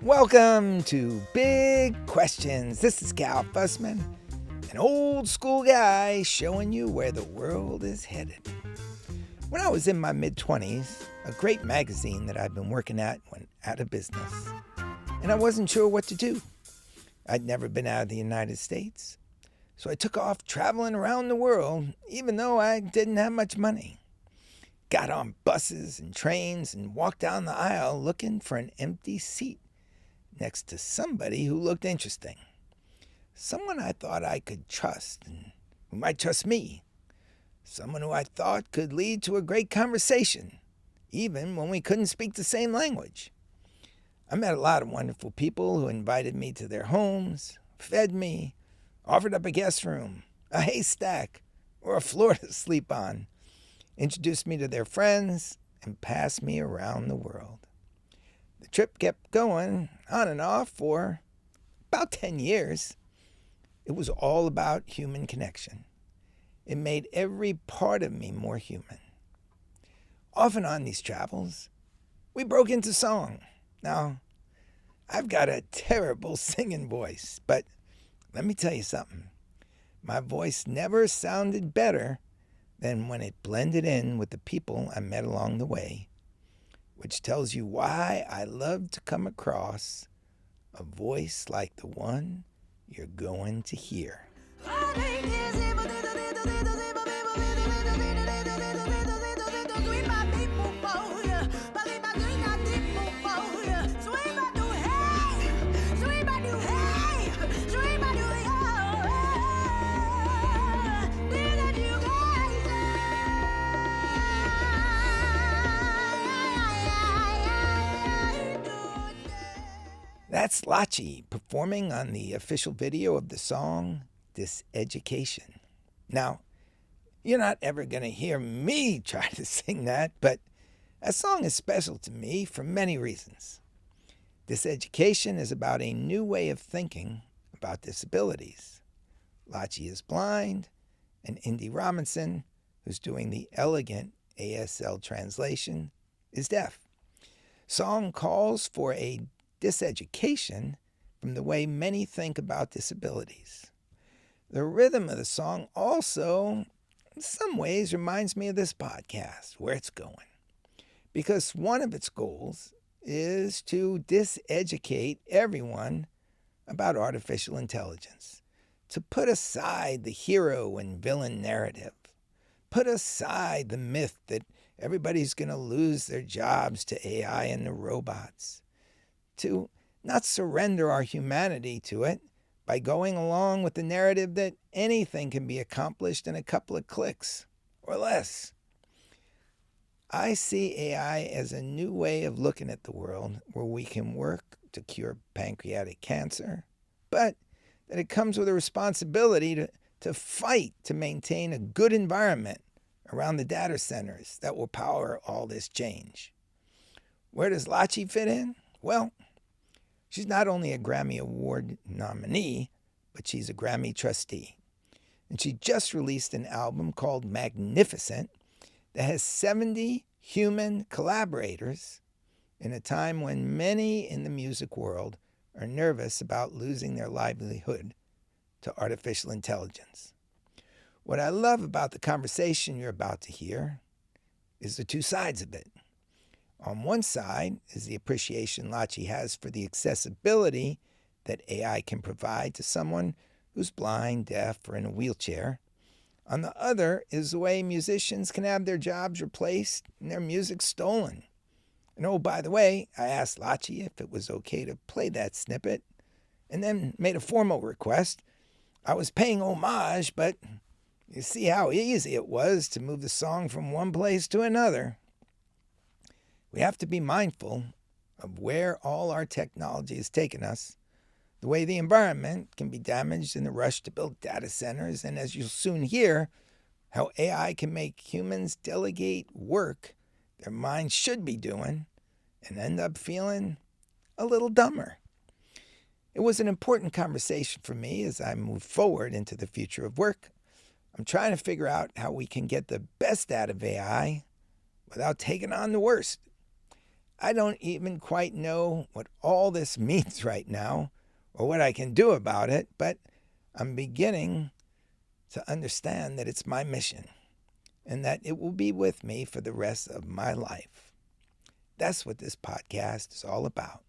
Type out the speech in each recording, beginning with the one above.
Welcome to Big Questions. This is Cal Fussman, an old school guy showing you where the world is headed. When I was in my mid-20s, a great magazine that I'd been working at went out of business, and I wasn't sure what to do. I'd never been out of the United States, so I took off traveling around the world, even though I didn't have much money. Got on buses and trains and walked down the aisle looking for an empty seat next to somebody who looked interesting. Someone I thought I could trust and who might trust me. Someone who I thought could lead to a great conversation, even when we couldn't speak the same language. I met a lot of wonderful people who invited me to their homes, fed me, offered up a guest room, a haystack, or a floor to sleep on, introduced me to their friends, and passed me around the world. The trip kept going on and off for about 10 years. It was all about human connection. It made every part of me more human. Often on these travels, we broke into song. Now, I've got a terrible singing voice, but let me tell you something. My voice never sounded better than when it blended in with the people I met along the way, which tells you why I love to come across a voice like the one you're going to hear. That's Lachi performing on the official video of the song Diseducation. Now, you're not ever going to hear me try to sing that, but that song is special to me for many reasons. Diseducation is about a new way of thinking about disabilities. Lachi is blind, and Indy Robinson, who's doing the elegant ASL translation, is deaf. Song calls for a diseducation from the way many think about disabilities. The rhythm of the song also, in some ways, reminds me of this podcast, where it's going. Because one of its goals is to diseducate everyone about artificial intelligence, to put aside the hero and villain narrative, put aside the myth that everybody's going to lose their jobs to AI and the robots, to not surrender our humanity to it by going along with the narrative that anything can be accomplished in a couple of clicks or less. I see AI as a new way of looking at the world where we can work to cure pancreatic cancer, but that it comes with a responsibility to fight to maintain a good environment around the data centers that will power all this change. Where does Lachi fit in? Well, she's not only a Grammy Award nominee, but she's a Grammy trustee. And she just released an album called Magnificent that has 70 human collaborators in a time when many in the music world are nervous about losing their livelihood to artificial intelligence. What I love about the conversation you're about to hear is the two sides of it. On one side is the appreciation Lachi has for the accessibility that AI can provide to someone who's blind, deaf, or in a wheelchair. On the other is the way musicians can have their jobs replaced and their music stolen. And oh, by the way, I asked Lachi if it was okay to play that snippet, and then made a formal request. I was paying homage, but you see how easy it was to move the song from one place to another. We have to be mindful of where all our technology has taken us, the way the environment can be damaged in the rush to build data centers, and as you'll soon hear, how AI can make humans delegate work their minds should be doing and end up feeling a little dumber. It was an important conversation for me as I move forward into the future of work. I'm trying to figure out how we can get the best out of AI without taking on the worst. I don't even quite know what all this means right now or what I can do about it, but I'm beginning to understand that it's my mission and that it will be with me for the rest of my life. That's what this podcast is all about.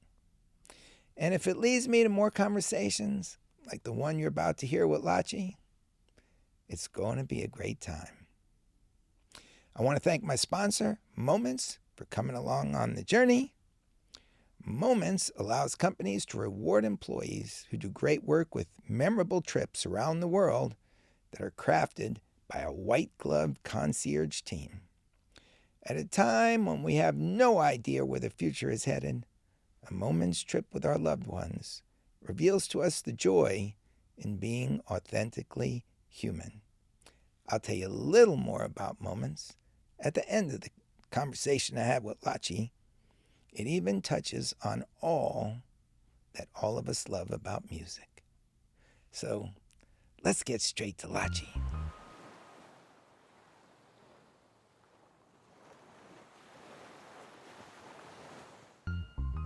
And if it leads me to more conversations like the one you're about to hear with Lachi, it's going to be a great time. I want to thank my sponsor, Moments, for coming along on the journey. Moments allows companies to reward employees who do great work with memorable trips around the world that are crafted by a white-gloved concierge team. At a time when we have no idea where the future is headed, a moment's trip with our loved ones reveals to us the joy in being authentically human. I'll tell you a little more about Moments at the end of the conversation I had with Lachi. It even touches on all that all of us love about music. So let's get straight to Lachi.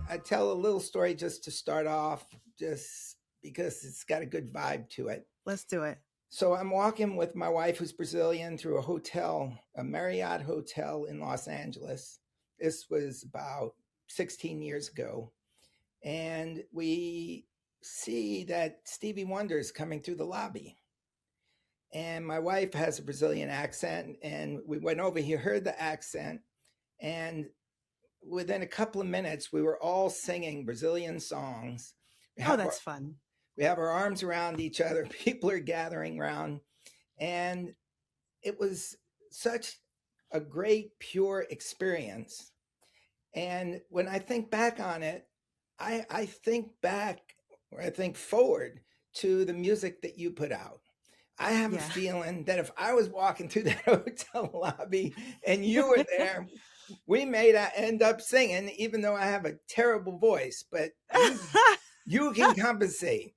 I tell a little story just to start off, just because it's got a good vibe to it. Let's do it. So I'm walking with my wife, who's Brazilian, through a hotel, a Marriott hotel in Los Angeles. This was about 16 years ago. And we see that Stevie Wonder is coming through the lobby. And my wife has a Brazilian accent, and we went over, he heard the accent, and within a couple of minutes, we were all singing Brazilian songs. Oh, that's fun. We have our arms around each other. People are gathering around. And it was such a great, pure experience. And when I think back on it, I think back, or I think forward to the music that you put out. I have a feeling that if I was walking through that hotel lobby and you were there, we may end up singing, even though I have a terrible voice, but you can compensate.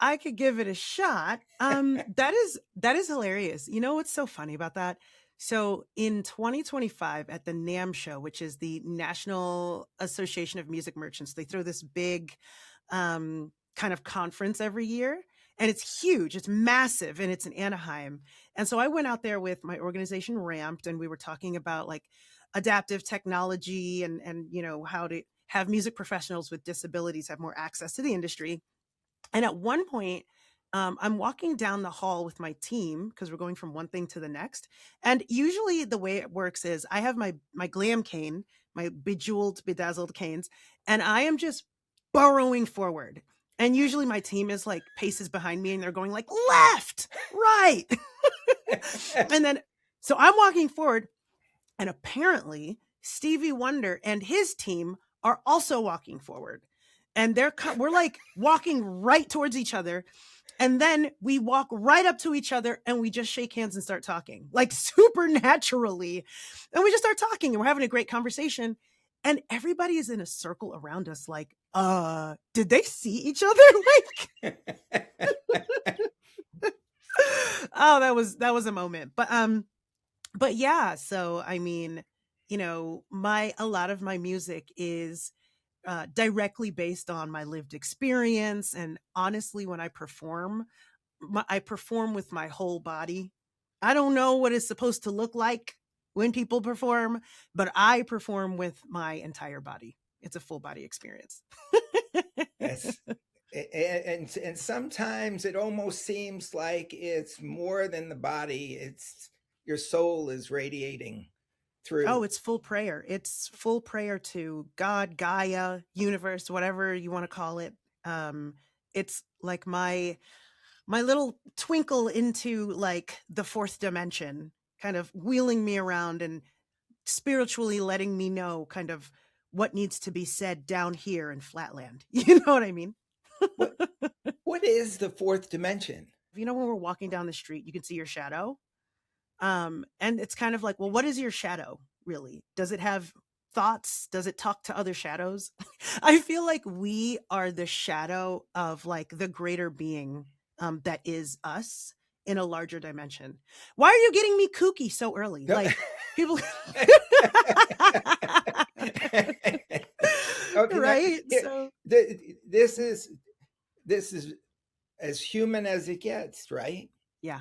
I could give it a shot. That is hilarious. You know what's so funny about that? So in 2025 at the NAMM show, which is the National Association of Music Merchants, they throw this big kind of conference every year. And it's huge, it's massive, and it's in Anaheim. And so I went out there with my organization Ramped, and we were talking about like adaptive technology and you know, how to have music professionals with disabilities have more access to the industry. And at one point, I'm walking down the hall with my team because we're going from one thing to the next. And usually the way it works is I have my glam cane, my bejeweled, bedazzled canes, and I am just burrowing forward. And usually my team is like paces behind me and they're going like left, right. And then, so I'm walking forward, and apparently Stevie Wonder and his team are also walking forward. And we're like walking right towards each other. And then we walk right up to each other and we just shake hands and start talking like supernaturally. And we just start talking and we're having a great conversation. And everybody is in a circle around us like, did they see each other? Like, oh, that was a moment. But yeah, so I mean, you know, a lot of my music is directly based on my lived experience. And honestly, when I perform with my whole body. I don't know what it's supposed to look like when people perform, but I perform with my entire body. It's a full body experience. Yes. And sometimes it almost seems like it's more than the body. It's your soul is radiating through. Oh, it's full prayer. It's full prayer to God, Gaia, universe, whatever you want to call it. It's like my little twinkle into like the fourth dimension, kind of wheeling me around and spiritually letting me know kind of what needs to be said down here in Flatland. You know what I mean? What is the fourth dimension? You know, when we're walking down the street, you can see your shadow. And it's kind of like, well, what is your shadow really? Does it have thoughts? Does it talk to other shadows? I feel like we are the shadow of like the greater being that is us in a larger dimension. Why are you getting me kooky so early? Like people. this is as human as it gets, right? Yeah.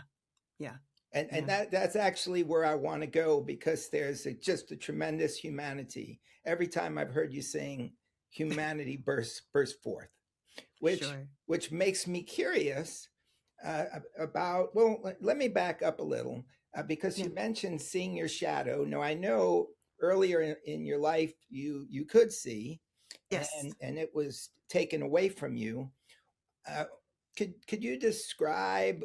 Yeah. And Yeah. that's actually where I want to go, because there's just a tremendous humanity. Every time I've heard you sing, humanity burst forth, which Sure. makes me curious about. Well, let me back up a little, because Yeah. you mentioned seeing your shadow. Now I know earlier in your life you could see, Yes. and it was taken away from you. Uh, could you describe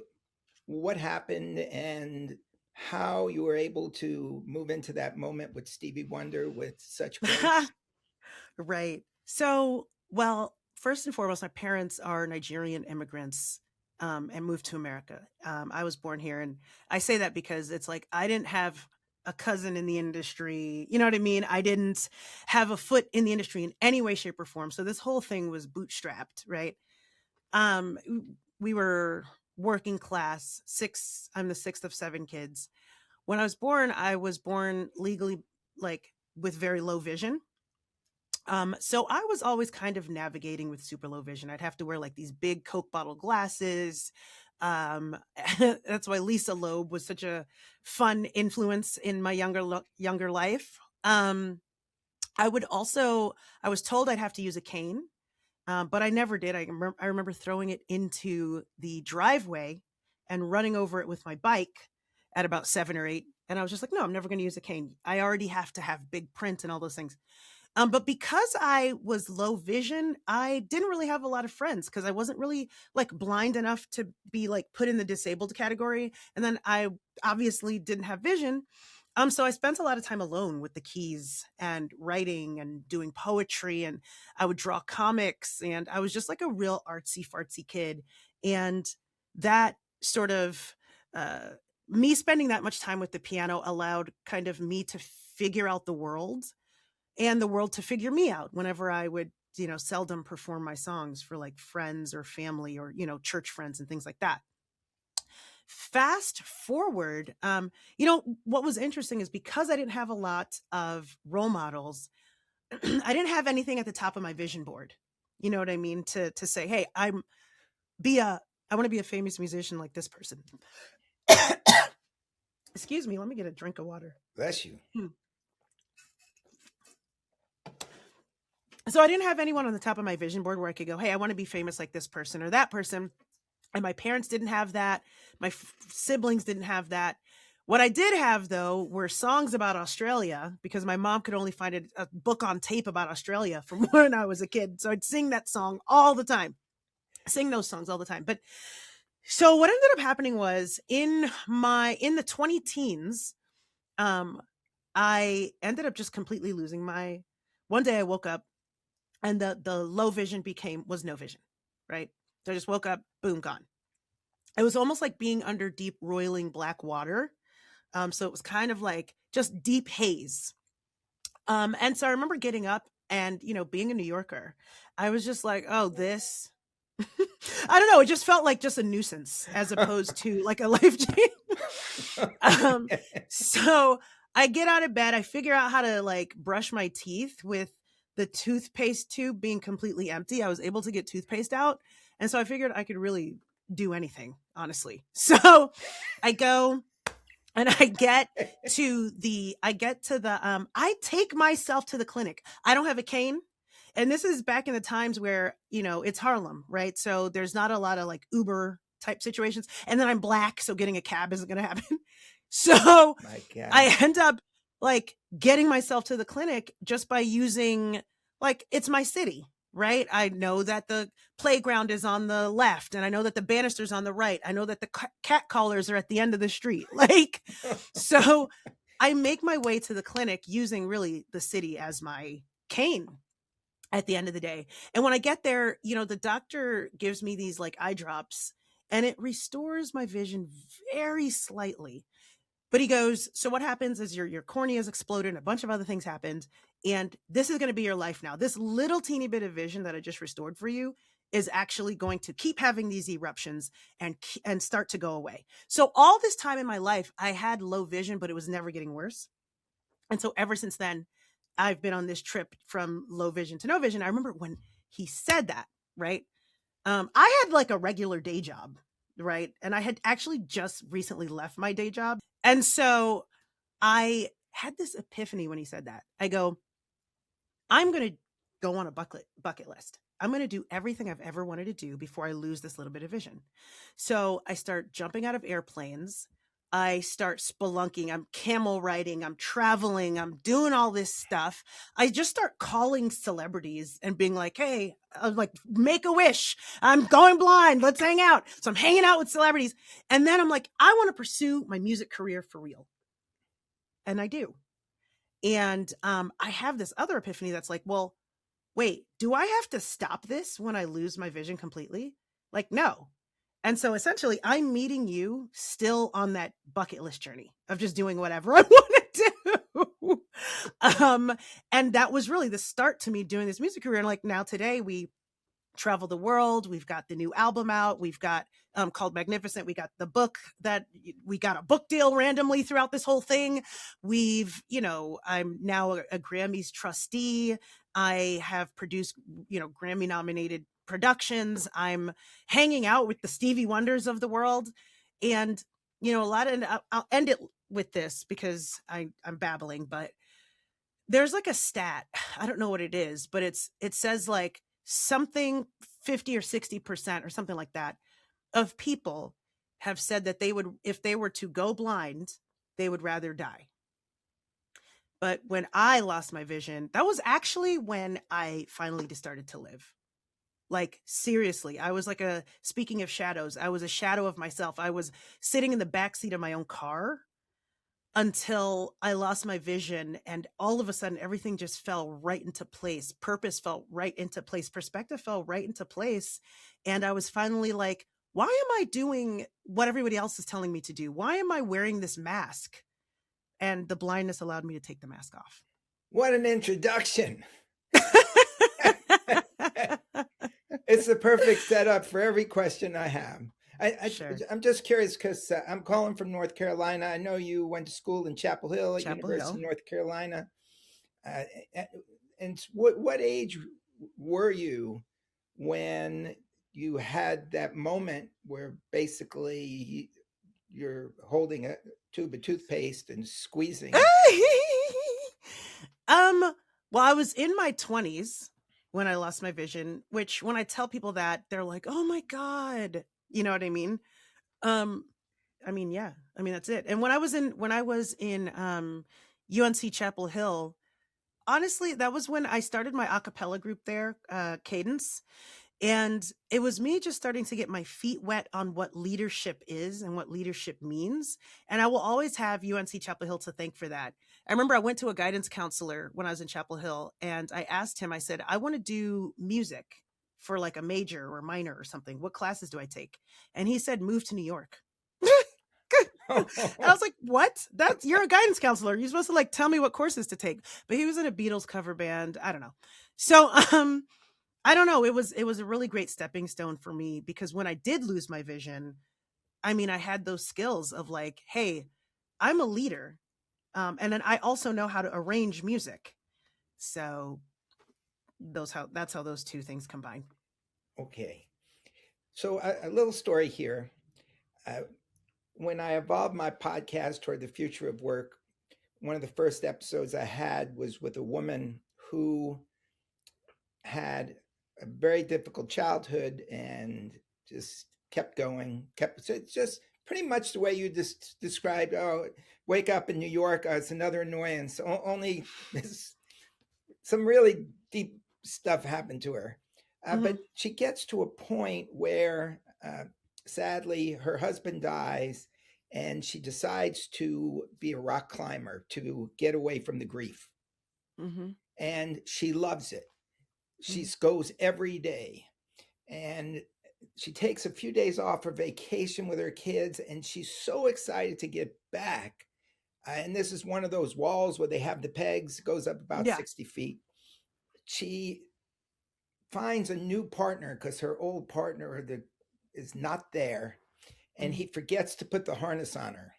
what happened and how you were able to move into that moment with Stevie Wonder with such grace? Right. So, well, first and foremost, my parents are Nigerian immigrants, and moved to America. I was born here, and I say that because it's like I didn't have a cousin in the industry. You know what I mean? I didn't have a foot in the industry in any way, shape, or form. So this whole thing was bootstrapped, right? Um, we were working class. I'm the sixth of seven kids. When I was born legally, like with very low vision. So I was always kind of navigating with super low vision. I'd have to wear like these big Coke bottle glasses. Um, that's why Lisa Loeb was such a fun influence in my younger life. I would also, I was told I'd have to use a cane, but I never did. I remember throwing it into the driveway and running over it with my bike at about 7 or 8. And I was just like, no, I'm never going to use a cane. I already have to have big print and all those things. But because I was low vision, I didn't really have a lot of friends because I wasn't really like blind enough to be like put in the disabled category. And then I obviously didn't have vision. So I spent a lot of time alone with the keys and writing and doing poetry, and I would draw comics, and I was just like a real artsy fartsy kid. And that sort of, uh, me spending that much time with the piano allowed kind of me to figure out the world and the world to figure me out whenever I would, seldom perform my songs for like friends or family or, church friends and things like that. Fast forward, what was interesting is because I didn't have a lot of role models, I didn't have anything at the top of my vision board. You know what I mean? To say, hey, I want to be a famous musician like this person. Excuse me, let me get a drink of water. Bless you. So I didn't have anyone on the top of my vision board where I could go, hey, I want to be famous like this person or that person. And my parents didn't have that. My siblings didn't have that. What I did have, though, were songs about Australia, because my mom could only find a book on tape about Australia from when I was a kid. So I'd sing that song all the time, sing those songs all the time. But so what ended up happening was in the 20 teens, I ended up just completely losing one day I woke up and the low vision was no vision, right? So I just woke up, boom, gone. It was almost like being under deep roiling black water. So it was kind of like just deep haze. And so I remember getting up and, being a New Yorker, I was just like, oh, this, I don't know. It just felt like just a nuisance as opposed to like a life change. So I get out of bed, I figure out how to like brush my teeth with the toothpaste tube being completely empty. I was able to get toothpaste out. And so I figured I could really do anything, honestly. So I go and I take myself to the clinic. I don't have a cane. And this is back in the times where, it's Harlem, right? So there's not a lot of like Uber type situations. And then I'm black, so getting a cab isn't going to happen. So My God. I end up like getting myself to the clinic just by using, like, it's my city, right? I know that the playground is on the left, and I know that the banister's on the right. I know that the cat collars are at the end of the street. Like, so I make my way to the clinic using really the city as my cane at the end of the day. And when I get there, the doctor gives me these like eye drops, and it restores my vision very slightly. But he goes, so what happens is your cornea's exploded and a bunch of other things happened. And this is going to be your life now. This little teeny bit of vision that I just restored for you is actually going to keep having these eruptions and start to go away. So all this time in my life, I had low vision, but it was never getting worse. And so ever since then, I've been on this trip from low vision to no vision. I remember when he said that, right? I had like a regular day job, right? And I had actually just recently left my day job. And so I had this epiphany when he said that. I go, I'm going to go on a bucket list. I'm going to do everything I've ever wanted to do before I lose this little bit of vision. So I start jumping out of airplanes. I start spelunking. I'm camel riding. I'm traveling. I'm doing all this stuff. I just start calling celebrities and being like, hey, I'm like, make a wish. I'm going blind. Let's hang out. So I'm hanging out with celebrities. And then I'm like, I want to pursue my music career for real. And I do. And I have this other epiphany that's like, well, wait, do I have to stop this when I lose my vision completely? Like, no. And so essentially, I'm meeting you still on that bucket list journey of just doing whatever I want to do. And that was really the start to me doing this music career. And like now today, we travel the world. We've got the new album out. We've got called Magnificent. We got the book that we got a book deal randomly throughout this whole thing. We've, I'm now a Grammy's trustee. I have produced, Grammy nominated productions. I'm hanging out with the Stevie Wonders of the world. And, a lot of, I'll end it with this because I'm babbling, but there's like a stat. I don't know what it is, but it says like something 50 or 60% or something like that of people have said that they would, if they were to go blind, they would rather die. But when I lost my vision, that was actually when I finally started to live. Like seriously, I was like speaking of shadows, I was a shadow of myself. I was sitting in the backseat of my own car until I lost my vision, and all of a sudden everything just fell right into place. Purpose fell right into place. Perspective fell right into place. And I was finally like, why am I doing what everybody else is telling me to do? Why am I wearing this mask? And the blindness allowed me to take the mask off. What an introduction. It's the perfect setup for every question I have. Sure. I'm just curious because I'm calling from North Carolina. I know you went to school in Chapel Hill at Chapel University Hill. of North Carolina. And what age were you when you had that moment where basically you're holding a tube of toothpaste and squeezing? Well, I was in my 20s when I lost my vision, which when I tell people that, they're like, "Oh my God." You know what I mean? Yeah. That's it. And when I was in UNC Chapel Hill, honestly, that was when I started my a cappella group there, Cadence. And it was me just starting to get my feet wet on what leadership is and what leadership means. And I will always have UNC Chapel Hill to thank for that. I remember I went to a guidance counselor when I was in Chapel Hill, and I asked him, I said, I want to do music for like a major or minor or something. What classes do I take? And he said, move to New York. And I was like, what? You're a guidance counselor. You're supposed to like tell me what courses to take. But he was in a Beatles cover band. I don't know. So, I don't know. It was a really great stepping stone for me because when I did lose my vision, I had those skills of like, hey, I'm a leader. And then I also know how to arrange music. So that's how those two things combine. Okay. So a little story here. Uh, when I evolved my podcast toward the future of work, one of the first episodes I had was with a woman who had a very difficult childhood and just kept going, so it's just pretty much the way you just described. Oh, wake up in New York, it's another annoyance. Only some really deep stuff happened to her. But she gets to a point where, sadly, her husband dies, and she decides to be a rock climber to get away from the grief. Mm-hmm. And she loves it. She goes every day, and she takes a few days off for vacation with her kids, and she's so excited to get back. And this is one of those walls where they have the pegs, it goes up about 60 feet. She finds a new partner because her old partner is not there, and he forgets to put the harness on her.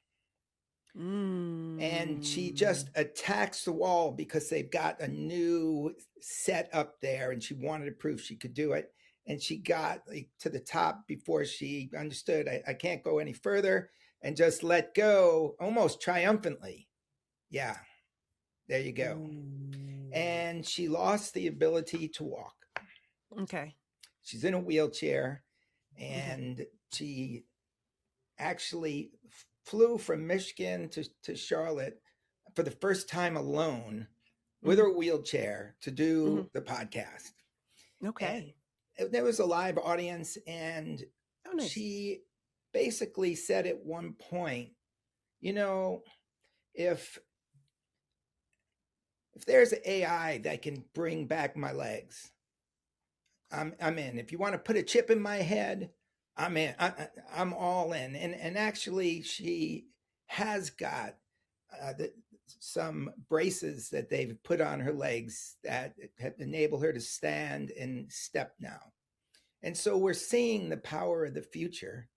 And she just attacks the wall because they've got a new set up there, and she wanted to prove she could do it. and she got like to the top before she understood I can't go any further, and just let go almost triumphantly. Yeah, there you go. Ooh. And she lost the ability to walk. Okay. She's in a wheelchair, Okay. and she actually flew from Michigan to Charlotte for the first time alone with Mm-hmm. her wheelchair to Mm-hmm. do the podcast. Okay. And there was a live audience, and Oh, nice. she basically said at one point, you know, if there's an AI that can bring back my legs, I'm in. If you want to put a chip in my head, I'm in. I'm all in. And actually, she has got some braces that they've put on her legs that have enabled her to stand and step now. And so we're seeing the power of the future.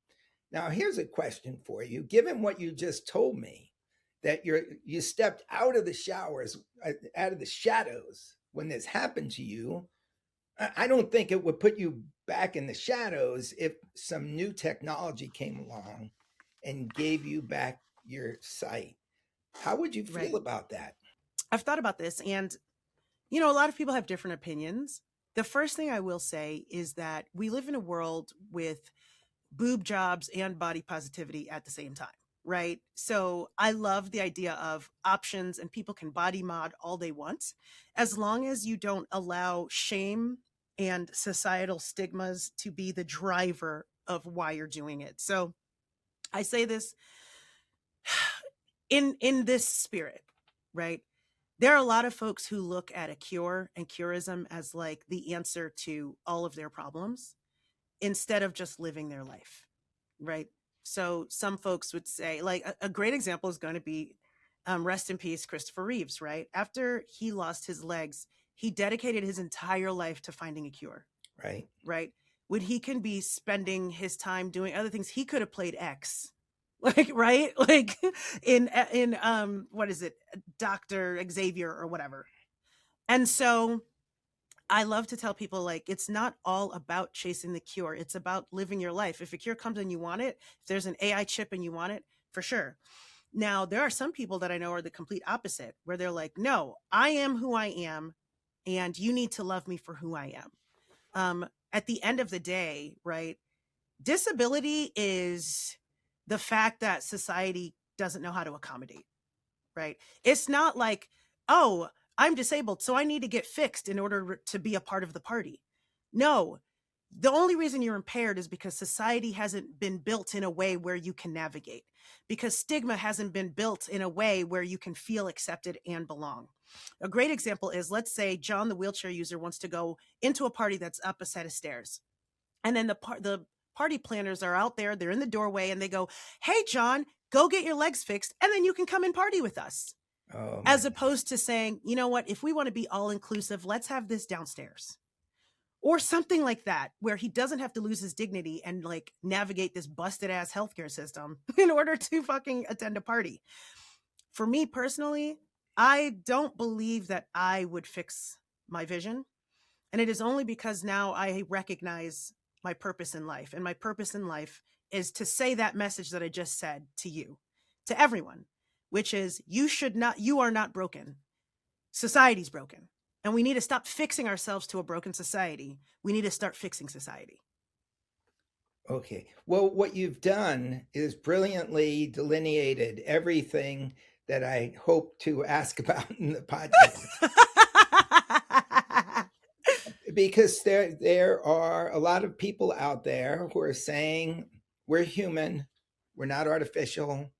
Now, here's a question for you. Given what you just told me, that you stepped out of the showers, out of the shadows when this happened to you, I don't think it would put you back in the shadows if some new technology came along and gave you back your sight. How would you feel Right. about that? I've thought about this, and a lot of people have different opinions. The first thing I will say is that we live in a world with boob jobs and body positivity at the same time, right? So I love the idea of options, and people can body mod all they want, as long as you don't allow shame and societal stigmas to be the driver of why you're doing it. So I say this in this spirit, right? There are a lot of folks who look at a cure and curism as like the answer to all of their problems instead of just living their life, right? So some folks would say, like, a great example is going to be rest in peace, Christopher Reeves, right? After he lost his legs, he dedicated his entire life to finding a cure, Right. right? When he can be spending his time doing other things, he could have played X, like, right, like in what is it, Dr. Xavier or whatever. And so I love to tell people, like, it's not all about chasing the cure. It's about living your life. If a cure comes and you want it, if there's an AI chip and you want it, for sure. Now, there are some people that I know are the complete opposite, where they're like, no, I am who I am, and you need to love me for who I am. At the end of the day, right? Disability is the fact that society doesn't know how to accommodate, right? It's not like, oh, I'm disabled, so I need to get fixed in order to be a part of the party. No, the only reason you're impaired is because society hasn't been built in a way where you can navigate, because stigma hasn't been built in a way where you can feel accepted and belong. A great example is, let's say John, the wheelchair user, wants to go into a party that's up a set of stairs. And then the party planners are out there, they're in the doorway, and they go, hey, John, go get your legs fixed, and then you can come and party with us. Oh, As man. opposed to saying, you know what, if we want to be all inclusive, let's have this downstairs. Or something like that, where he doesn't have to lose his dignity and like navigate this busted ass healthcare system in order to fucking attend a party. For me personally, I don't believe that I would fix my vision. And it is only because now I recognize my purpose in life. And my purpose in life is to say that message that I just said to you, to everyone, which is, you are not broken. Society's broken. And we need to stop fixing ourselves to a broken society. We need to start fixing society. Okay. Well, what you've done is brilliantly delineated everything that I hope to ask about in the podcast. Because there are a lot of people out there who are saying we're human, we're not artificial,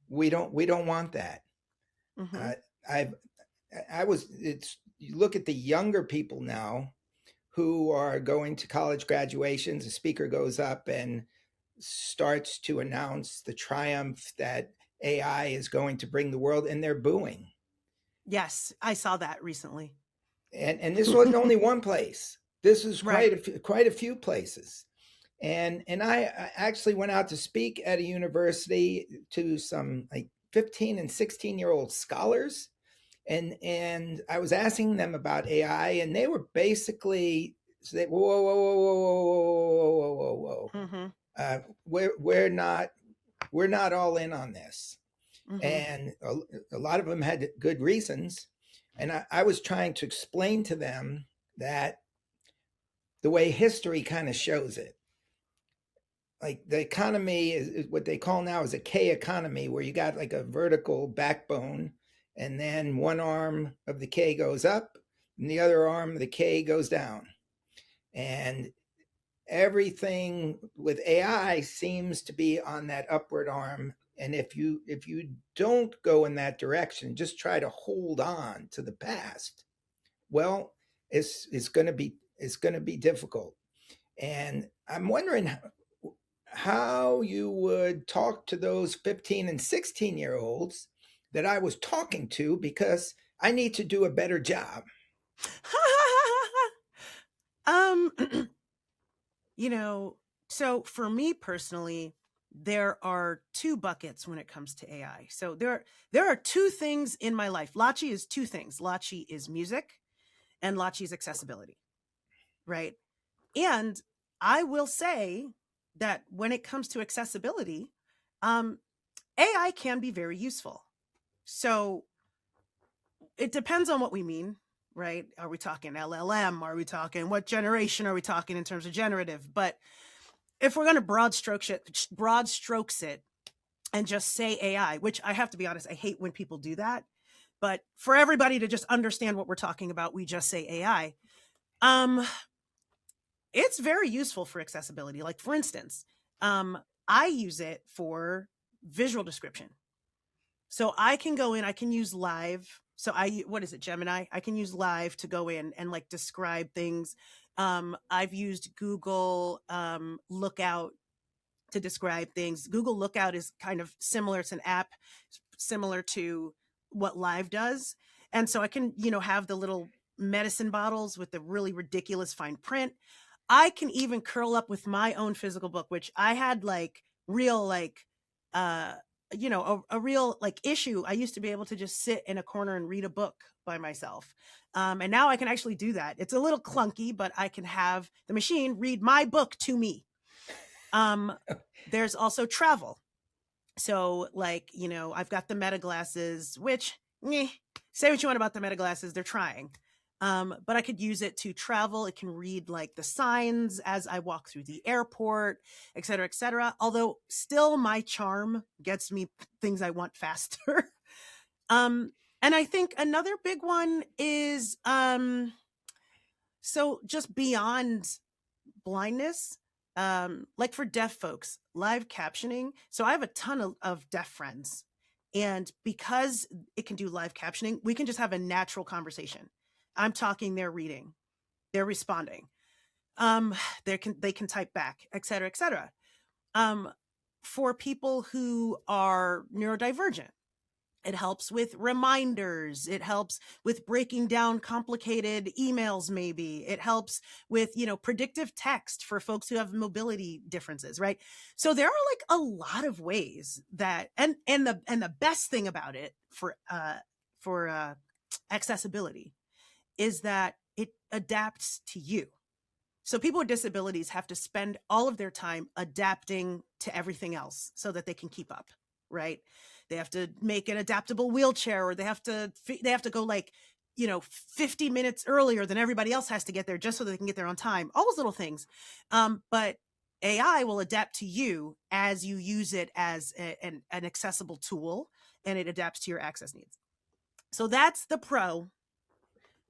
we don't want that. Mm-hmm. Uh, I've I was it's You look at the younger people now who are going to college graduations. A speaker goes up and starts to announce the triumph that AI is going to bring the world, and they're booing. Yes, I saw that recently. And this wasn't only one place. This was Right. quite a few places. And I actually went out to speak at a university to some like 15 and 16-year-old scholars, and I was asking them about AI, and they were basically say, whoa, whoa, whoa, whoa, whoa, whoa, whoa, whoa, whoa, Mm-hmm. we're not all in on this. Mm-hmm. And a lot of them had good reasons. And I was trying to explain to them that the way history kind of shows it, like the economy is what they call now is a K economy, where you got like a vertical backbone, and then one arm of the K goes up, and the other arm of the K goes down. And everything with AI seems to be on that upward arm. And if you don't go in that direction, just try to hold on to the past. Well, it's going to be difficult. And I'm wondering how you would talk to those 15 and 16-year-olds that I was talking to, because I need to do a better job. um, you know, so for me personally, there are two buckets when it comes to AI. So there are two things in my life. Lachi is two things. Lachi is music, and Lachi is accessibility, right? And I will say that when it comes to accessibility, um, AI can be very useful. So it depends on what we mean, right? Are we talking LLM? Are we talking what generation are we talking in terms of generative? But if we're going to broad strokes it and just say AI, which I have to be honest, I hate when people do that. But for everybody to just understand what we're talking about, we just say AI. Um, it's very useful for accessibility. Like for instance, I use it for visual description. So I can go in, I can use live. So what is it, Gemini? I can use live to go in and like describe things. I've used Google Lookout to describe things. Google Lookout is kind of similar. It's an app similar to what live does. And so I can, have the little medicine bottles with the really ridiculous fine print. I can even curl up with my own physical book, which I had like real, like, uh, a real like issue. I used to be able to just sit in a corner and read a book by myself. And now I can actually do that. It's a little clunky, but I can have the machine read my book to me. There's also travel. So like, I've got the meta glasses, which say what you want about the meta glasses, they're trying. But I could use it to travel. It can read like the signs as I walk through the airport, et cetera, et cetera. Although still my charm gets me things I want faster. um, and I think another big one is so just beyond blindness, like for deaf folks, live captioning. So I have a ton of deaf friends, and because it can do live captioning, we can just have a natural conversation. I'm talking, they're reading, they're responding. um they can type back, et cetera, et cetera. um for people who are neurodivergent, it helps with reminders. It helps with breaking down complicated emails, maybe. It helps with, predictive text for folks who have mobility differences, right? So there are like a lot of ways that and the best thing about it for accessibility is that it adapts to you. So people with disabilities have to spend all of their time adapting to everything else so that they can keep up, right? They have to make an adaptable wheelchair, or they have to go like, 50 minutes earlier than everybody else has to get there just so they can get there on time. All those little things. But AI will adapt to you as you use it as an accessible tool, and it adapts to your access needs. So that's the pro.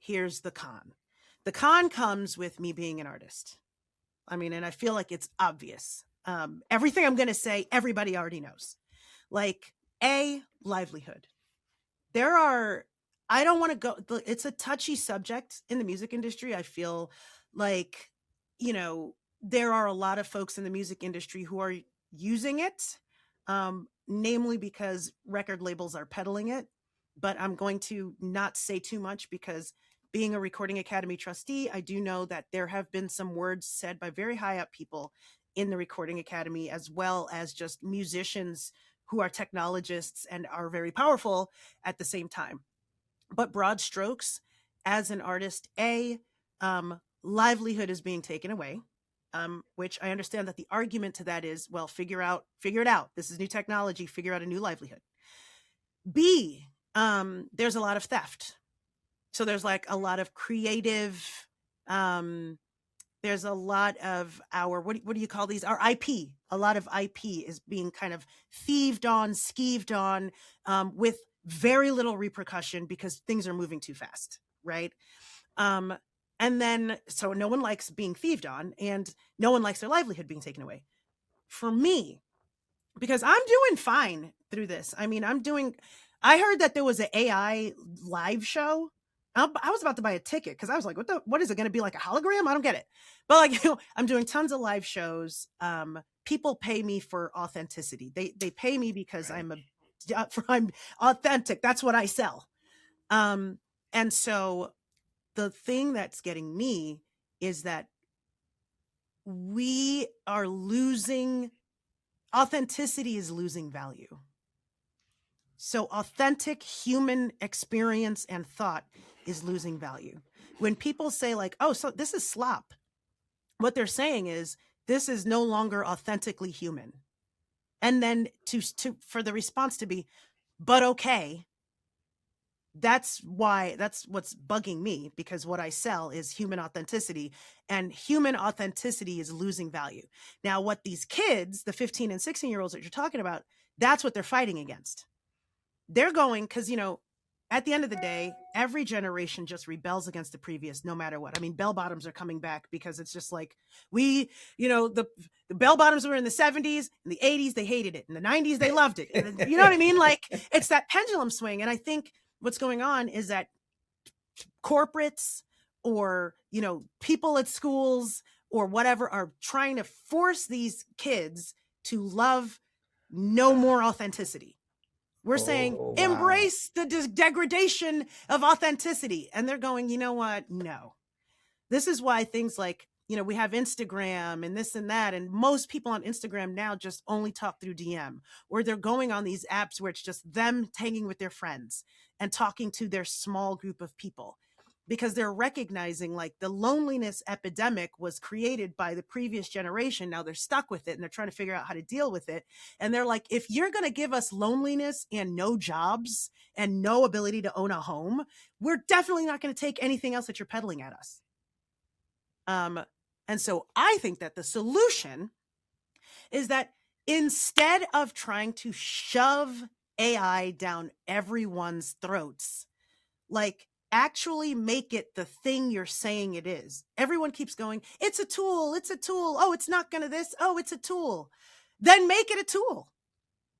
Here's the con. The con comes with me being an artist. I mean, and I feel like it's obvious. Everything I'm going to say, everybody already knows. Like, livelihood. There are, I don't want to go, it's a touchy subject in the music industry. I feel like, there are a lot of folks in the music industry who are using it, namely because record labels are peddling it. But I'm going to not say too much because being a Recording Academy trustee, I do know that there have been some words said by very high up people in the Recording Academy, as well as just musicians who are technologists and are very powerful at the same time. But broad strokes, as an artist, livelihood is being taken away, which I understand that the argument to that is, well, figure it out. This is new technology, figure out a new livelihood. B, there's a lot of theft. So there's like a lot of creative, there's a lot of our, what do you call these? Our IP. A lot of IP is being kind of thieved on, skeeved on, with very little repercussion because things are moving too fast, right? And then, so no one likes being thieved on, and no one likes their livelihood being taken away. For me, because I'm doing fine through this. I mean, I heard that there was an AI live show. I was about to buy a ticket because I was like, what is it going to be, like a hologram? I don't get it. But like, I'm doing tons of live shows. People pay me for authenticity. They pay me because I'm authentic. That's what I sell. And so the thing that's getting me is that authenticity is losing value. So authentic human experience and thought is losing value. When people say like, oh, so this is slop, what they're saying is this is no longer authentically human. And then for the response to be, but okay, that's what's bugging me, because what I sell is human authenticity, and human authenticity is losing value. Now, what these kids, the 15 and 16-year-olds that you're talking about, that's what they're fighting against. They're going, because, at the end of the day, every generation just rebels against the previous, no matter what. I mean, bell bottoms are coming back because it's just like the bell bottoms were in the 70s, in the 80s, they hated it. In the 90s, they loved it. You know what I mean? Like, it's that pendulum swing. And I think what's going on is that corporates or, people at schools or whatever are trying to force these kids to love no more authenticity. We're saying, embrace the degradation of authenticity. And they're going, you know what? No. This is why things like, we have Instagram and this and that. And most people on Instagram now just only talk through DM, or they're going on these apps where it's just them hanging with their friends and talking to their small group of people, because they're recognizing like the loneliness epidemic was created by the previous generation. Now they're stuck with it and they're trying to figure out how to deal with it. And they're like, if you're going to give us loneliness and no jobs and no ability to own a home, we're definitely not going to take anything else that you're peddling at us. And so I think that the solution is that instead of trying to shove AI down everyone's throats, like, actually make it the thing you're saying it is. Everyone keeps going, it's a tool. Oh, it's not going to this. Oh, it's a tool. Then make it a tool.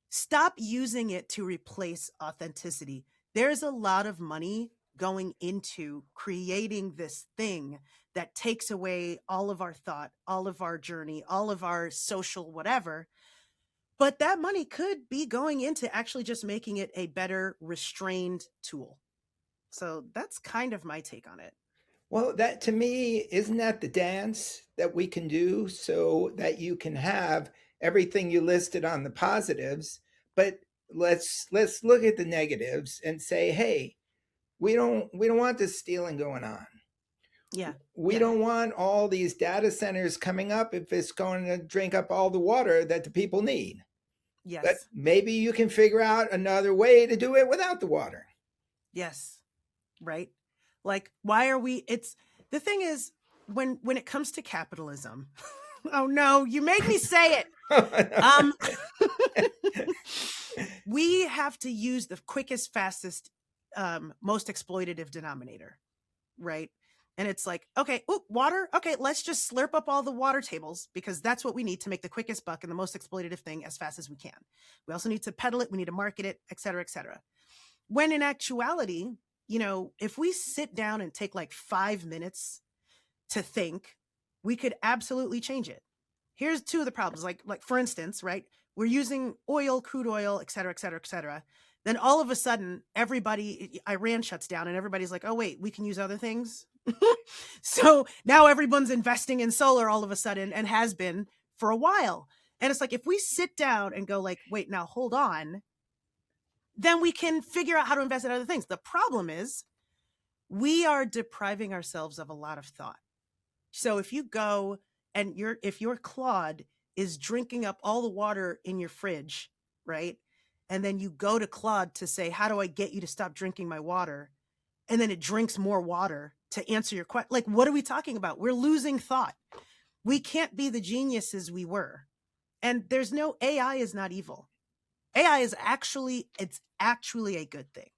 Stop using it to replace authenticity. There's a lot of money going into creating this thing that takes away all of our thought, all of our journey, all of our social whatever. But that money could be going into actually just making it a better restrained tool. So that's kind of my take on it. Well, that to me, isn't that the dance that we can do so that you can have everything you listed on the positives, but let's look at the negatives and say, hey, we don't want this stealing going on. Yeah. We don't want all these data centers coming up if it's going to drink up all the water that the people need. Yes. But maybe you can figure out another way to do it without the water. Yes. Right? Like, why are we, the thing is, when it comes to capitalism, oh no, you made me say it. We have to use the quickest, fastest, most exploitative denominator, right? And it's like, okay, water. Okay, let's just slurp up all the water tables because that's what we need to make the quickest buck and the most exploitative thing as fast as we can. We also need to peddle it. We need to market it, et cetera, et cetera. When in actuality, if we sit down and take like 5 minutes to think, we could absolutely change it. Here's two of the problems. Like for instance, right? We're using oil, crude oil, et cetera, et cetera, et cetera. Then all of a sudden, Iran shuts down and everybody's like, oh, wait, we can use other things. So now everyone's investing in solar all of a sudden and has been for a while. And it's like, if we sit down and go like, wait, now hold on, then we can figure out how to invest in other things. The problem is we are depriving ourselves of a lot of thought. So if you go and if your Claude is drinking up all the water in your fridge, right? And then you go to Claude to say, how do I get you to stop drinking my water? And then it drinks more water to answer your question. Like, what are we talking about? We're losing thought. We can't be the geniuses we were. And there's no AI is not evil. AI is it's actually a good thing.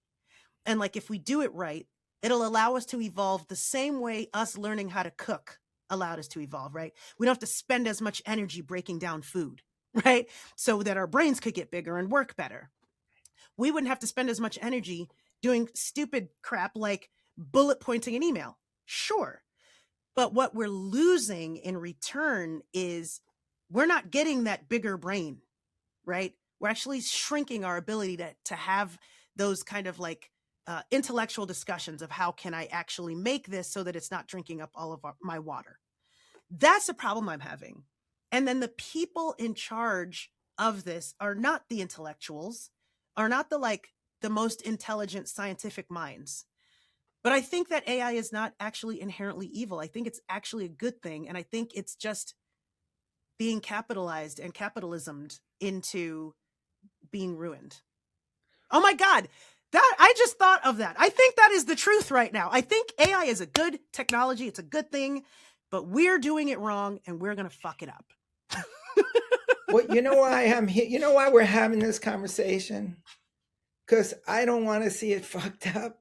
And like, if we do it right, it'll allow us to evolve the same way us learning how to cook allowed us to evolve, right? We don't have to spend as much energy breaking down food, right? So that our brains could get bigger and work better. We wouldn't have to spend as much energy doing stupid crap like bullet pointing an email. Sure. But what we're losing in return is we're not getting that bigger brain, right? We're actually shrinking our ability to have those kind of like intellectual discussions of how can I actually make this so that it's not drinking up all of my water. That's a problem I'm having. And then the people in charge of this are not the intellectuals, are not the most intelligent scientific minds. But I think that AI is not actually inherently evil. I think it's actually a good thing. And I think it's just being capitalized and capitalismed into being ruined. Oh my God. That I just thought of that. I think that is the truth right now. I think AI is a good technology. It's a good thing, but we're doing it wrong and we're going to fuck it up. Well, you know why I'm here? You know why we're having this conversation? Because I don't want to see it fucked up.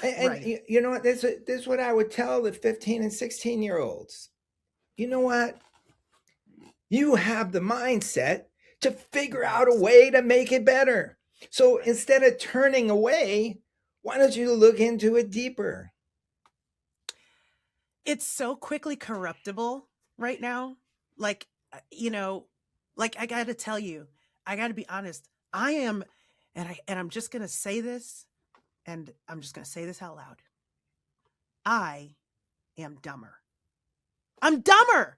And Right. you know what? This is what I would tell the 15 and 16-year-olds. You know what? You have the mindset to figure out a way to make it better. So instead of turning away, why don't you look into it deeper? It's so quickly corruptible right now. Like, like I got to tell you, I got to be honest. I am, and I'm just going to say this, and I'm just going to say this out loud. I am dumber. I'm dumber.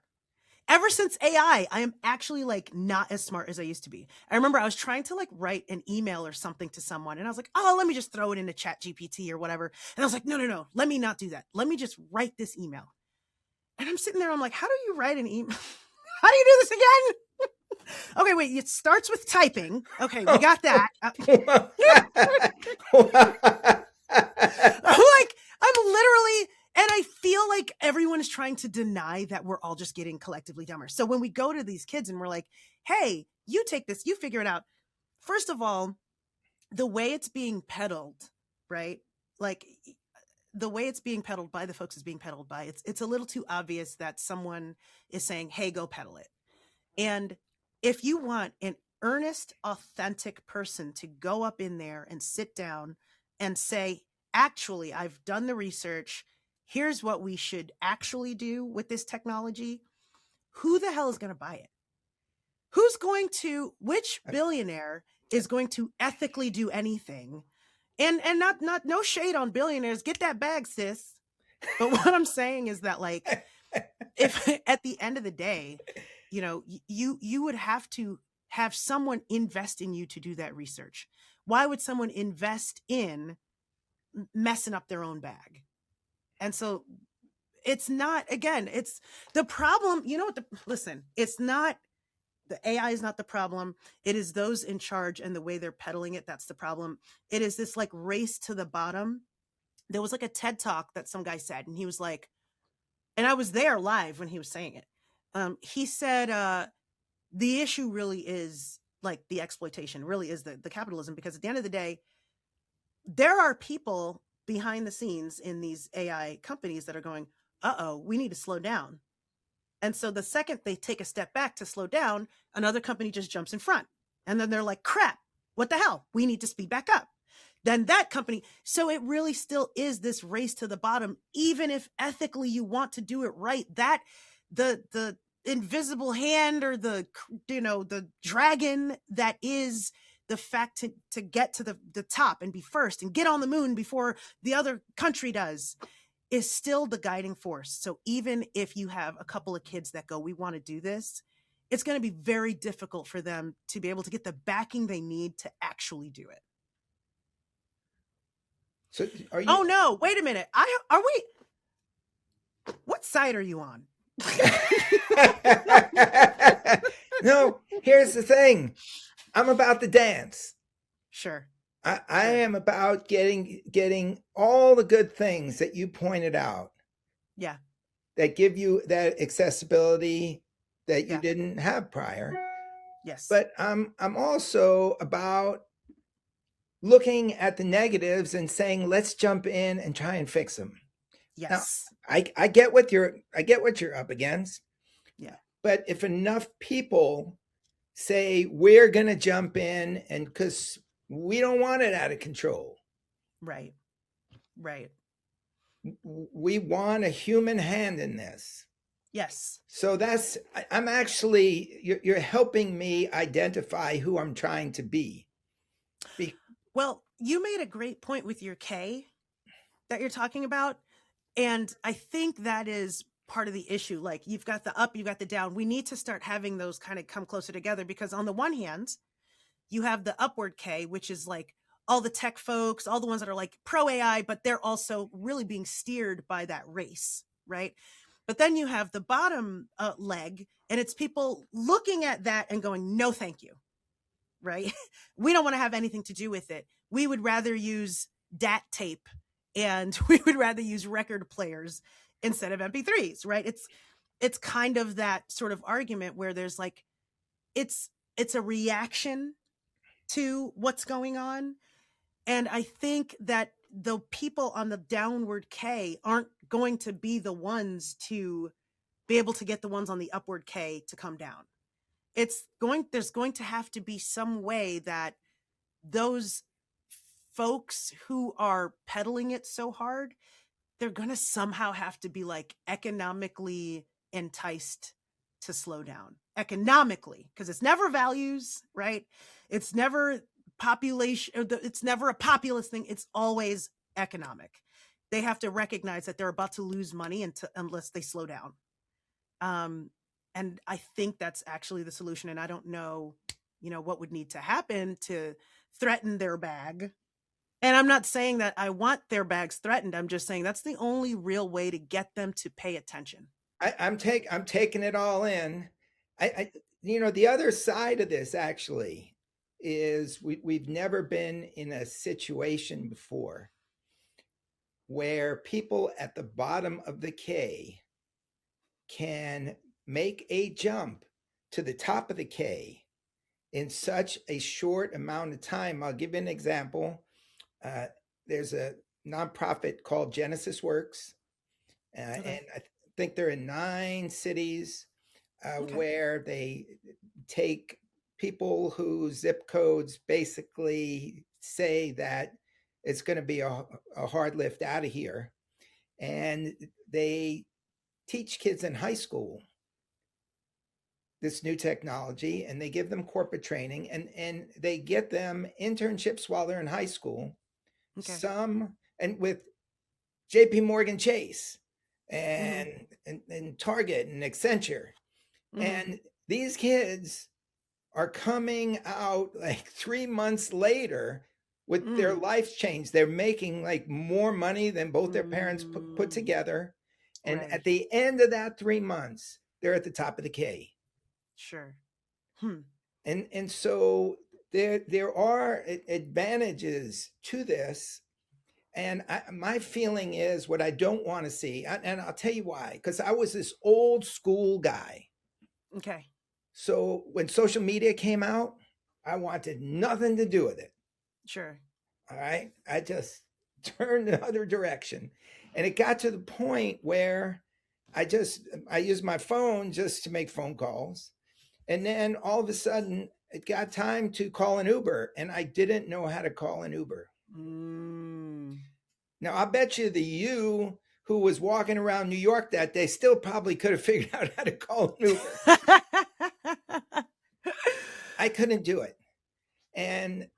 Ever since AI, I am actually like not as smart as I used to be. I remember I was trying to like write an email or something to someone and I was like, oh, let me just throw it into Chat GPT or whatever. And I was like, no, let me not do that. Let me just write this email. And I'm sitting there, I'm like, how do you write an email? How do you do this again? Okay, wait, it starts with typing. Okay, we got that. I'm literally, and I feel like everyone is trying to deny that we're all just getting collectively dumber. So when we go to these kids and we're like, hey, you take this, you figure it out. First of all, the way it's being peddled, right? Like the way it's being peddled by the folks is being peddled by, it's a little too obvious that someone is saying, hey, go peddle it. And if you want an earnest, authentic person to go up in there and sit down and say, actually, I've done the research. Here's what we should actually do with this technology. Who the hell is going to buy it? Which billionaire is going to ethically do anything? And not no shade on billionaires. Get that bag, sis. But what I'm saying is that like, if at the end of the day, you would have to have someone invest in you to do that research. Why would someone invest in messing up their own bag? And so it's not, again, it's the problem. You know what? Listen, it's not, the AI is not the problem. It is those in charge and the way they're peddling it. That's the problem. It is this like race to the bottom. There was like a TED talk that some guy said, and he was like, and I was there live when he was saying it. He said, the issue really is like the exploitation, really is the capitalism, because at the end of the day, there are people behind the scenes in these AI companies that are going, uh-oh, we need to slow down. And so the second they take a step back to slow down, another company just jumps in front. And then they're like, crap, what the hell? We need to speed back up. Then that company. So it really still is this race to the bottom, even if ethically you want to do it right. That the invisible hand or the dragon that is the fact to get to the top and be first and get on the moon before the other country does is still the guiding force. So even if you have a couple of kids that go, we want to do this, it's going to be very difficult for them to be able to get the backing they need to actually do it. So are you? Oh no, wait a minute. Are we? What side are you on? No, here's the thing. I'm about the dance. Sure, I sure. am about getting all the good things that you pointed out Yeah, that give you that accessibility that you yeah, didn't have prior. yes, But I'm also about looking at the negatives and saying, let's jump in and try and fix them. Now, yes, I get what you're up against, yeah, but if enough people say we're going to jump in and because we don't want it out of control, right, right. we want a human hand in this. Yes. So I'm actually, you're helping me identify who I'm trying to be. Well, you made a great point with your K that you're talking about. And I think that is part of the issue. Like you've got the up, you've got the down. We need to start having those kind of come closer together because on the one hand, you have the upward K, which is like all the tech folks, all the ones that are like pro AI, but they're also really being steered by that race, right? But then you have the bottom leg, and it's people looking at that and going, no, thank you, right? We don't want to have anything to do with it. We would rather use DAT tape and we would rather use record players instead of MP3s, right? It's kind of that sort of argument where there's like it's a reaction to what's going on. And I think that the people on the downward K aren't going to be the ones to be able to get the ones on the upward K to come down. There's going to have to be some way that those folks who are peddling it so hard, they're going to somehow have to be like economically enticed to slow down economically because it's never values, right? It's never population, it's never a populist thing. It's always economic. They have to recognize that they're about to lose money unless they slow down. Um, and I think that's actually the solution. And I don't know, what would need to happen to threaten their bag. And I'm not saying that I want their bags threatened. I'm just saying that's the only real way to get them to pay attention. I'm taking it all in. I the other side of this actually is we've never been in a situation before where people at the bottom of the K can make a jump to the top of the K in such a short amount of time. I'll give you an example. Uh, there's a nonprofit called Genesis Works, Okay. and I think they're in 9 cities Okay. where they take people whose zip codes basically say that it's going to be a hard lift out of here. And they teach kids in high school this new technology and they give them corporate training and they get them internships while they're in high school. Okay. Some, and with JP Morgan Chase Mm-hmm. and Target and Accenture. Mm-hmm. And these kids are coming out like 3 months later with their Mm. lives changed. They're making like more money than both their parents put Mm. together. And Right. at the end of that 3 months, they're at the top of the K. Sure. Hmm. And so there are advantages to this. And my feeling is what I don't want to see, and I'll tell you why, because I was this old school guy. Okay. So when social media came out, I wanted nothing to do with it. Sure. All right. I just turned the other direction. And it got to the point where I used my phone just to make phone calls. And then all of a sudden it got time to call an Uber and I didn't know how to call an Uber. Mm. Now I bet you you who was walking around New York that day still probably could have figured out how to call an Uber. I couldn't do it. And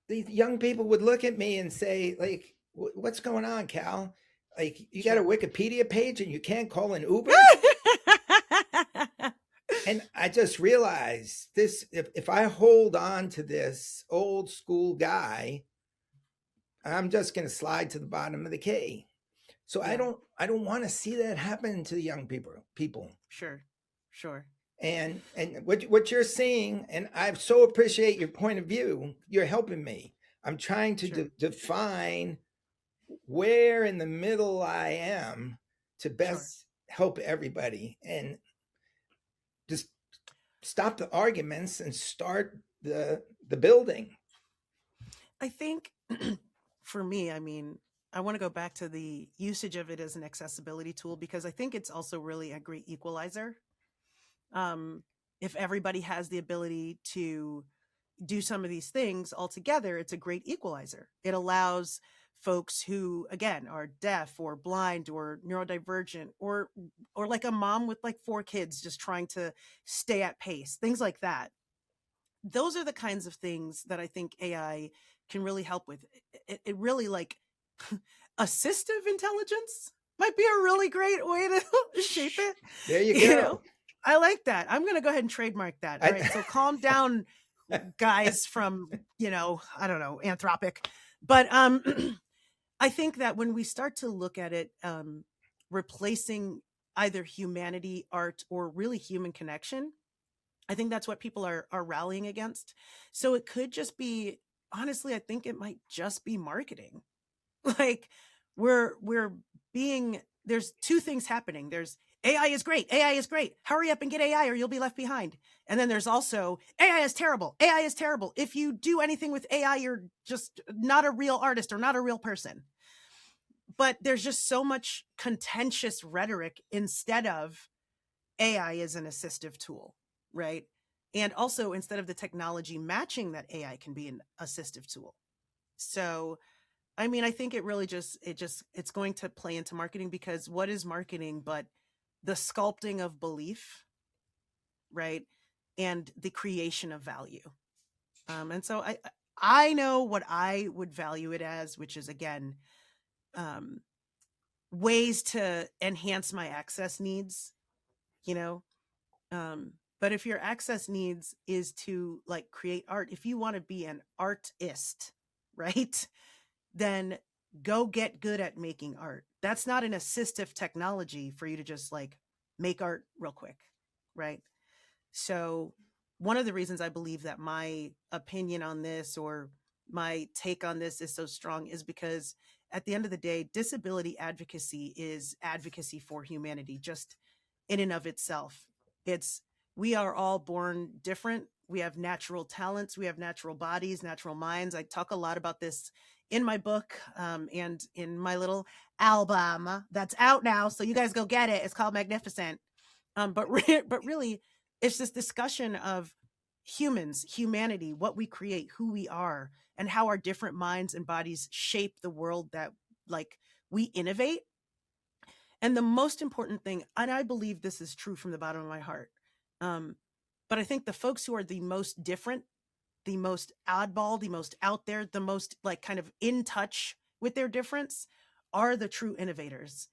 these young people would look at me and say, like, what's going on, Cal? Like, you got a Sure. Wikipedia page and you can't call an Uber? And I just realized this, if I hold on to this old school guy, I'm just going to slide to the bottom of the K. So Yeah, I don't want to see that happen to the young people. sure, sure, And what you're saying, and I so appreciate your point of view. You're helping me. I'm trying to sure, define where in the middle I am to sure. best help everybody, and just stop the arguments and start the building. I think for me, I mean, I want to go back to the usage of it as an accessibility tool because I think it's also really a great equalizer. Um, if everybody has the ability to do some of these things all together, it's a great equalizer. It allows folks who, again, are deaf or blind or neurodivergent or like a mom with like 4 kids just trying to stay at pace, things like that. Those are the kinds of things that I think AI can really help with. It really like assistive intelligence might be a really great way to shape it. There you You know, go. I like that. I'm going to go ahead and trademark that. All I, right. So calm down, guys from, I don't know, Anthropic. But I think that when we start to look at it, replacing either humanity, art, or really human connection, I think that's what people are rallying against. So it could just be, honestly, I think it might just be marketing. Like we're being, there's two things happening. There's AI is great. AI is great. Hurry up and get AI or you'll be left behind. And then there's also AI is terrible. AI is terrible. If you do anything with AI, you're just not a real artist or not a real person. But there's just so much contentious rhetoric instead of AI is an assistive tool, right? And also instead of the technology matching that AI can be an assistive tool. So, I mean, I think it really it's going to play into marketing because what is marketing but the sculpting of belief, right? And the creation of value. And so I know what I would value it as, which is again, um, ways to enhance my access needs, you know, but if your access needs is to like create art, if you want to be an artist, right, then go get good at making art. That's not an assistive technology for you to just like make art real quick, right? So, one of the reasons I believe that my opinion on this or my take on this is so strong is because at the end of the day, disability advocacy is advocacy for humanity, just in and of itself. It's we are all born different. We have natural talents, we have natural bodies, natural minds. I talk a lot about this in my book and in my little album that's out now. So you guys go get it. It's called Magnificent. But really, it's this discussion of humans, humanity, what we create, who we are, and how our different minds and bodies shape the world that like we innovate. And the most important thing, and I believe this is true from the bottom of my heart, um, but I think the folks who are the most different, the most oddball, the most out there, the most like kind of in touch with their difference are the true innovators.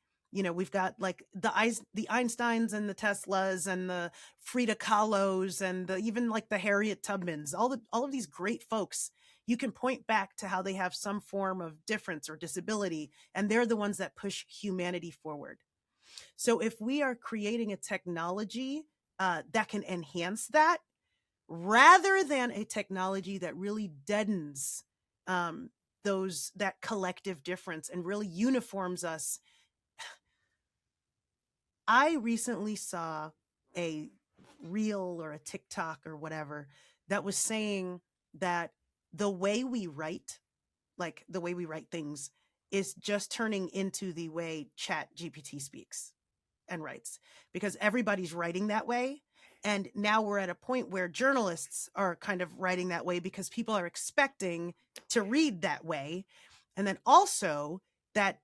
We've got like the Einsteins and the Teslas and the Frida Kahlos and even like the Harriet Tubmans, all of these great folks. You can point back to how they have some form of difference or disability, and they're the ones that push humanity forward. So if we are creating a technology that can enhance that, rather than a technology that really deadens um, that collective difference and really uniforms us. I recently saw a reel or a TikTok or whatever that was saying that the way we write, like the way we write things, is just turning into the way Chat GPT speaks and writes because everybody's writing that way. And now we're at a point where journalists are kind of writing that way because people are expecting to read that way. And then also that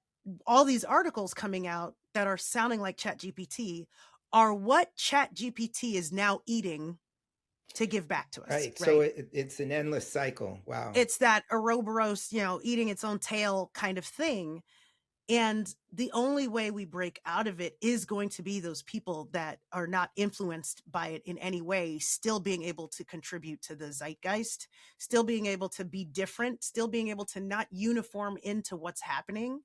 all these articles coming out that are sounding like Chat GPT are what Chat GPT is now eating to give back to us, right. So right? it's an endless cycle. Wow. It's that Ouroboros, eating its own tail kind of thing. And the only way we break out of it is going to be those people that are not influenced by it in any way, still being able to contribute to the zeitgeist, still being able to be different, still being able to not uniform into what's happening.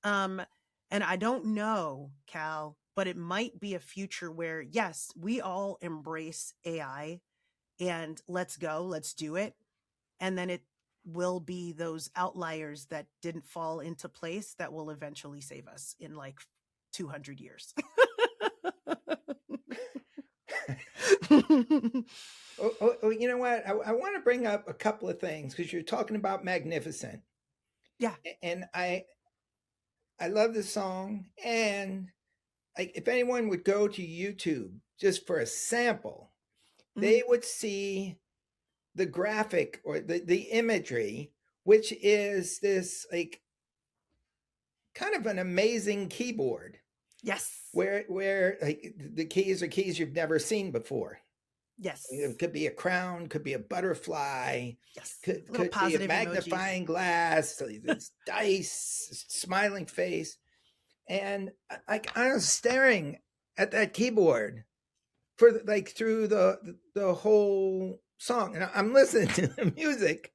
Um, and I don't know, Cal, but it might be a future where, yes, we all embrace AI and let's go, let's do it. And then it will be those outliers that didn't fall into place that will eventually save us in like 200 years. You know what? I want to bring up a couple of things because you're talking about Magnificent, Yeah. and I love the song. And like, if anyone would go to YouTube just for a sample, Mhm. they would see the graphic or the imagery, which is this like kind of an amazing keyboard Yes. where like the keys are keys you've never seen before. Yes. It could be a crown, could be a butterfly, Yes. Little could be a positive emojis. magnifying glass, this dice, smiling face. And I was staring at that keyboard for like through the whole song, and I'm listening to the music.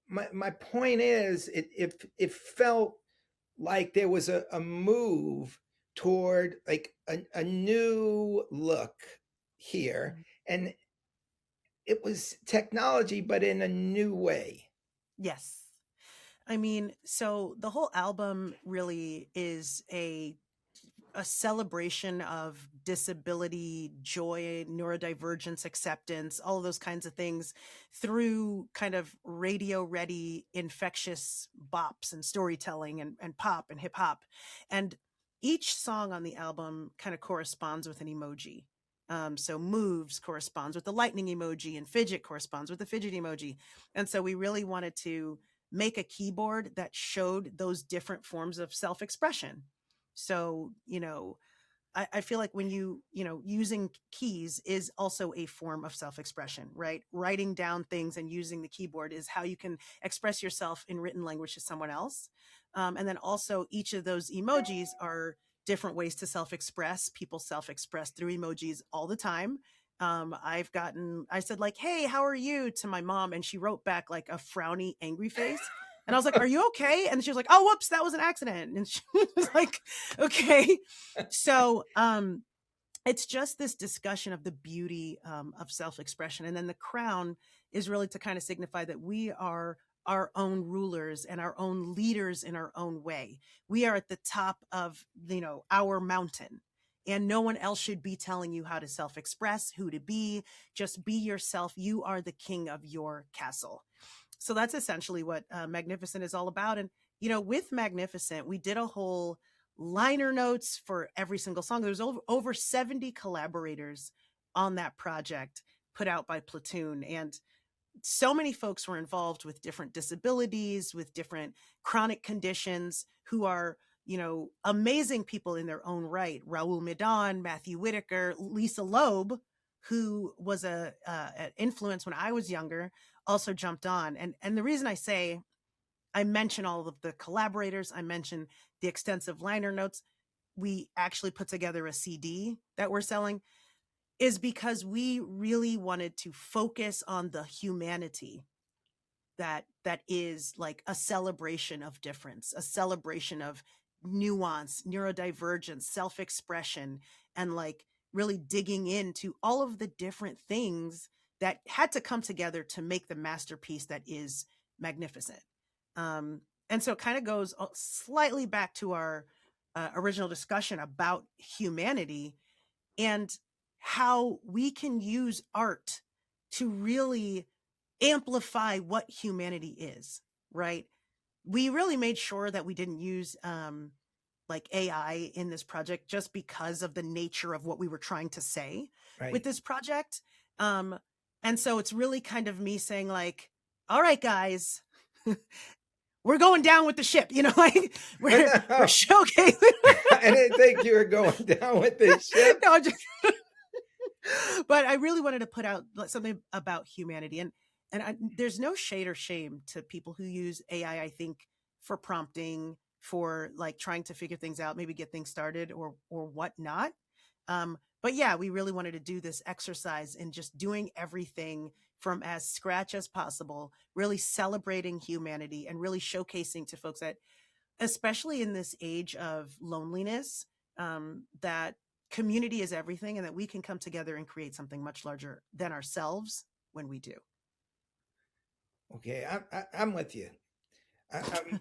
My point is, it felt like there was a move toward like a new look here, Mhm. and it was technology, but in a new way. Yes. I mean, so the whole album really is a celebration of disability, joy, neurodivergence, acceptance, all of those kinds of things through kind of radio ready, infectious bops and storytelling and pop and hip hop. And each song on the album kind of corresponds with an emoji. So moves corresponds with the lightning emoji, and fidget corresponds with the fidget emoji. And so we really wanted to make a keyboard that showed those different forms of self expression. So, I feel like when using keys is also a form of self expression, right? Writing down things and using the keyboard is how you can express yourself in written language to someone else. And then also, each of those emojis are different ways to self express. People self express through emojis all the time. I said, like, hey, how are you to my mom? And she wrote back like a frowny, angry face. And I was like, are you okay? And she was like, oh, whoops, that was an accident. And she was like, okay. So it's just this discussion of the beauty of self-expression. And then the crown is really to kind of signify that we are our own rulers and our own leaders in our own way. We are at the top of, our mountain. And no one else should be telling you how to self express, who to be. Just be yourself. You are the king of your castle. So that's essentially what Magnificent is all about. And, with Magnificent, we did a whole liner notes for every single song. There's over 70 collaborators on that project put out by Platoon. And so many folks were involved with different disabilities, with different chronic conditions, who are, amazing people in their own right. Raul Midon, Matthew Whitaker, Lisa Loeb, who was an influence when I was younger, also jumped on. And the reason I mention all of the collaborators, I mention the extensive liner notes, we actually put together a CD that we're selling, is because we really wanted to focus on the humanity that is like a celebration of difference, a celebration of nuance, neurodivergence, self-expression, and like really digging into all of the different things that had to come together to make the masterpiece that is Magnificent. And so it kind of goes slightly back to our original discussion about humanity and how we can use art to really amplify what humanity is, right? We really made sure that we didn't use like AI in this project just because of the nature of what we were trying to say with Right. this project. Um, and so it's really kind of me saying, like, all right, guys, we're going down with the ship, like we're No, showcasing. I didn't think you were going down with this ship. No, but I really wanted to put out something about humanity, and there's no shade or shame to people who use AI. I think for prompting, for like trying to figure things out, maybe get things started or whatnot. But yeah, we really wanted to do this exercise in just doing everything from as scratch as possible, really celebrating humanity and really showcasing to folks that, especially in this age of loneliness, that community is everything and that we can come together and create something much larger than ourselves when we do. Okay, I'm with you. I'm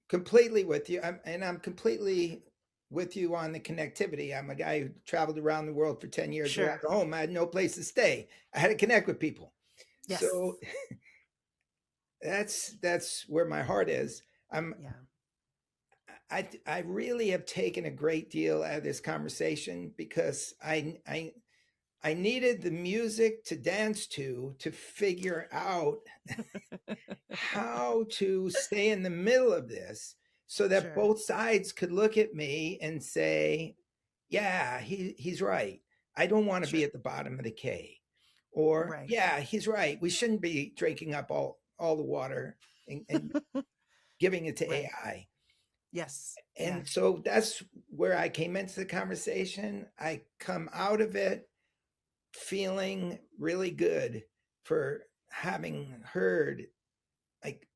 completely with you. I'm completely with you on the connectivity. I'm a guy who traveled around the world for 10 years Sure. without a home. I had no place to stay. I had to connect with people. Yes. So that's where my heart is. Yeah. I really have taken a great deal out of this conversation because I needed the music to dance to figure out how to stay in the middle of this so that Sure. both sides could look at me and say, yeah, he's right. I don't want to Sure. be at the bottom of the K. Or, Right. yeah, he's right. We shouldn't be drinking up all the water and giving it to Right. AI. Yes. And Yeah. so that's where I came into the conversation. I come out of it feeling really good for having heard, like,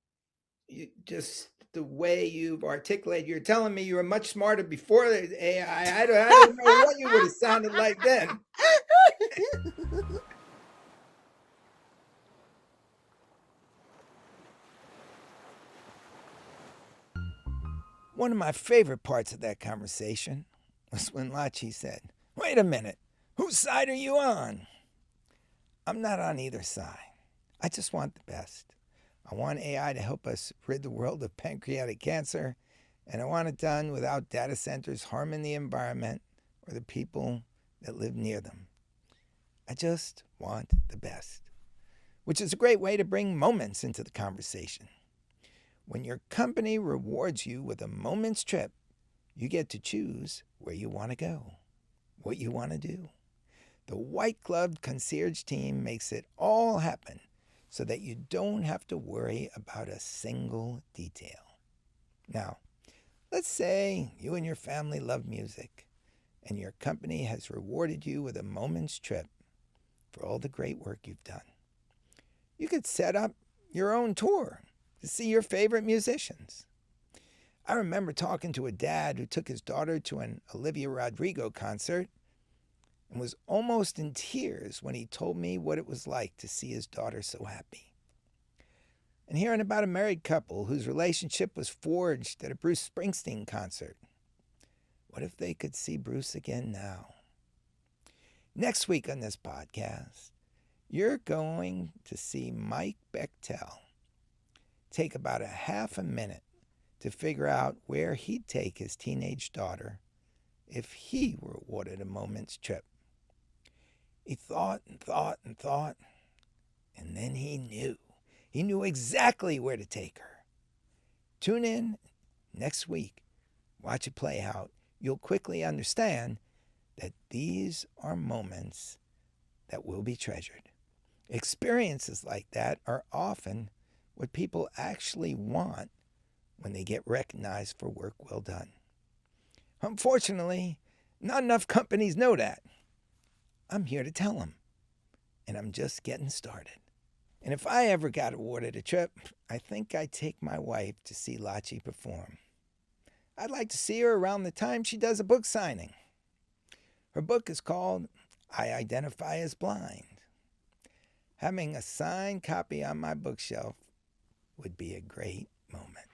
just the way you've articulated. You're telling me you were much smarter before the AI. I don't know what you would have sounded like then. One of my favorite parts of that conversation was when Lachi said, "Wait a minute, whose side are you on?" I'm not on either side. I just want the best. I want AI to help us rid the world of pancreatic cancer, and I want it done without data centers harming the environment or the people that live near them. I just want the best, which is a great way to bring moments into the conversation. When your company rewards you with a moment's trip, you get to choose where you want to go, what you want to do. The white-gloved concierge team makes it all happen so that you don't have to worry about a single detail. Now, let's say you and your family love music, and your company has rewarded you with a moment's trip for all the great work you've done. You could set up your own tour to see your favorite musicians. I remember talking to a dad who took his daughter to an Olivia Rodrigo concert and was almost in tears when he told me what it was like to see his daughter so happy. And hearing about a married couple whose relationship was forged at a Bruce Springsteen concert. What if they could see Bruce again now? Next week on this podcast, you're going to see Mike Bechtel take about a half a minute to figure out where he'd take his teenage daughter if he were awarded a moment's trip. He thought and thought and thought, and then he knew. He knew exactly where to take her. Tune in next week. Watch it play out. You'll quickly understand that these are moments that will be treasured. Experiences like that are often what people actually want when they get recognized for work well done. Unfortunately, not enough companies know that. I'm here to tell them, and I'm just getting started. And if I ever got awarded a trip, I think I'd take my wife to see Lachi perform. I'd like to see her around the time she does a book signing. Her book is called I Identify as Blind. Having a signed copy on my bookshelf would be a great moment.